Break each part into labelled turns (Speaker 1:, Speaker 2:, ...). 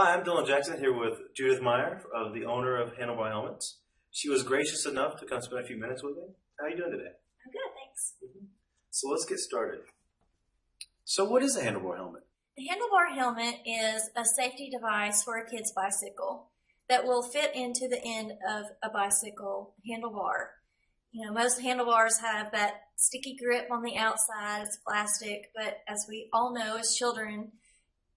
Speaker 1: Hi, I'm Dylan Jackson here with Judith Meyer, the owner of Handlebar Helmets. She was gracious enough to come spend a few minutes with me. How are you doing today?
Speaker 2: I'm good, thanks.
Speaker 1: So let's get started. So what is a handlebar helmet?
Speaker 2: The handlebar helmet is a safety device for a kid's bicycle that will fit into the end of a bicycle handlebar. You know, most handlebars have that sticky grip on the outside. It's plastic, but as we all know as children,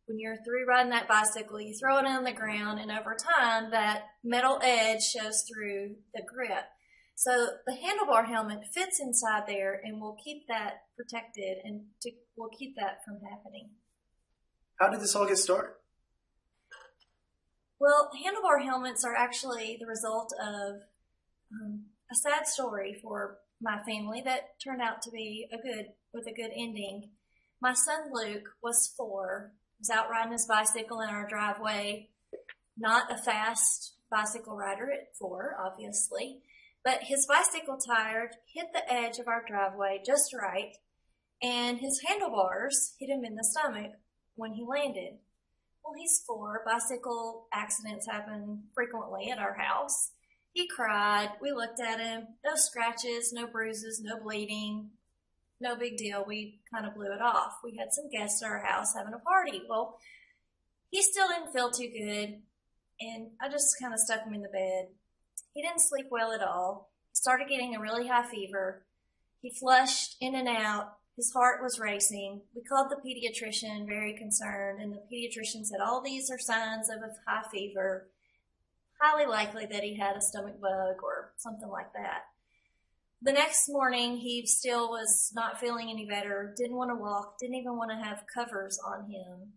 Speaker 2: when you're through riding that bicycle, you throw it on the ground, and over time, that metal edge shows through the grip. So the handlebar helmet fits inside there and will keep that protected and will keep that from happening.
Speaker 1: How did this all get started?
Speaker 2: Well, handlebar helmets are actually the result of a sad story for my family that turned out to be with a good ending. My son Luke was 4. He was out riding his bicycle in our driveway. Not a fast bicycle rider at 4, obviously, but his bicycle tire hit the edge of our driveway just right, and his handlebars hit him in the stomach when he landed. Well, he's 4. Bicycle accidents happen frequently at our house. He cried. We looked at him. No scratches, no bruises, no bleeding. No big deal. We kind of blew it off. We had some guests at our house having a party. Well, he still didn't feel too good, and I just kind of stuck him in the bed. He didn't sleep well at all. He started getting a really high fever. He flushed in and out. His heart was racing. We called the pediatrician, very concerned, and the pediatrician said, all these are signs of a high fever. Highly likely that he had a stomach bug or something like that. The next morning, he still was not feeling any better, didn't want to walk, didn't even want to have covers on him.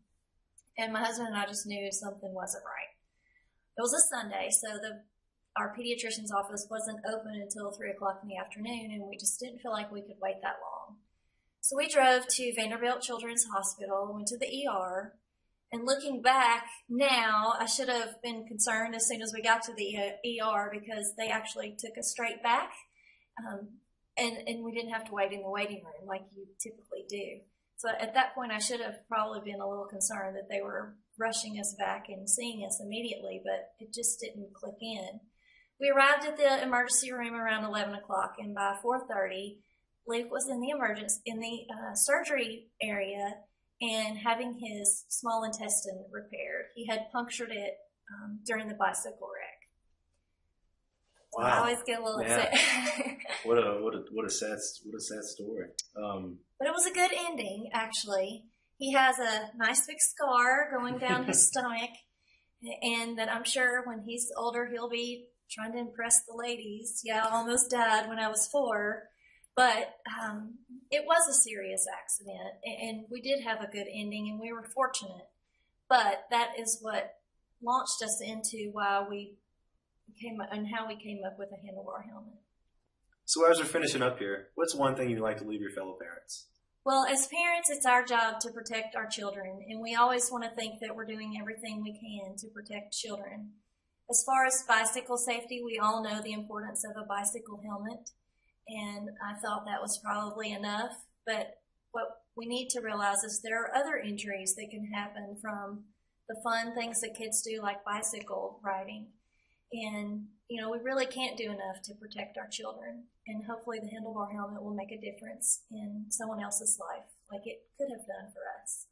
Speaker 2: And my husband and I just knew something wasn't right. It was a Sunday, so our pediatrician's office wasn't open until 3 o'clock in the afternoon, and we just didn't feel like we could wait that long. So we drove to Vanderbilt Children's Hospital, went to the ER, and looking back now, I should have been concerned as soon as we got to the ER because they actually took us straight back, and we didn't have to wait in the waiting room like you typically do. So at that point, I should have probably been a little concerned that they were rushing us back and seeing us immediately, but it just didn't click in. We arrived at the emergency room around 11 o'clock, and by 4:30, Luke was in the surgery area and having his small intestine repaired. He had punctured it during the bicycle wreck. So
Speaker 1: Wow.
Speaker 2: I always get a little upset.
Speaker 1: What a sad story.
Speaker 2: But it was a good ending, actually. He has a nice big scar going down his stomach, and that I'm sure when he's older he'll be trying to impress the ladies. Yeah, I almost died when I was 4, but it was a serious accident, and we did have a good ending, and we were fortunate. But that is what launched us into why we came and how we came up with a handlebar helmet.
Speaker 1: So as we're finishing up here, what's one thing you'd like to leave your fellow parents?
Speaker 2: Well, as parents, it's our job to protect our children, and we always want to think that we're doing everything we can to protect children. As far as bicycle safety, we all know the importance of a bicycle helmet, and I thought that was probably enough, but what we need to realize is there are other injuries that can happen from the fun things that kids do like bicycle riding. And, you know, we really can't do enough to protect our children. And hopefully the handlebar helmet will make a difference in someone else's life like it could have done for us.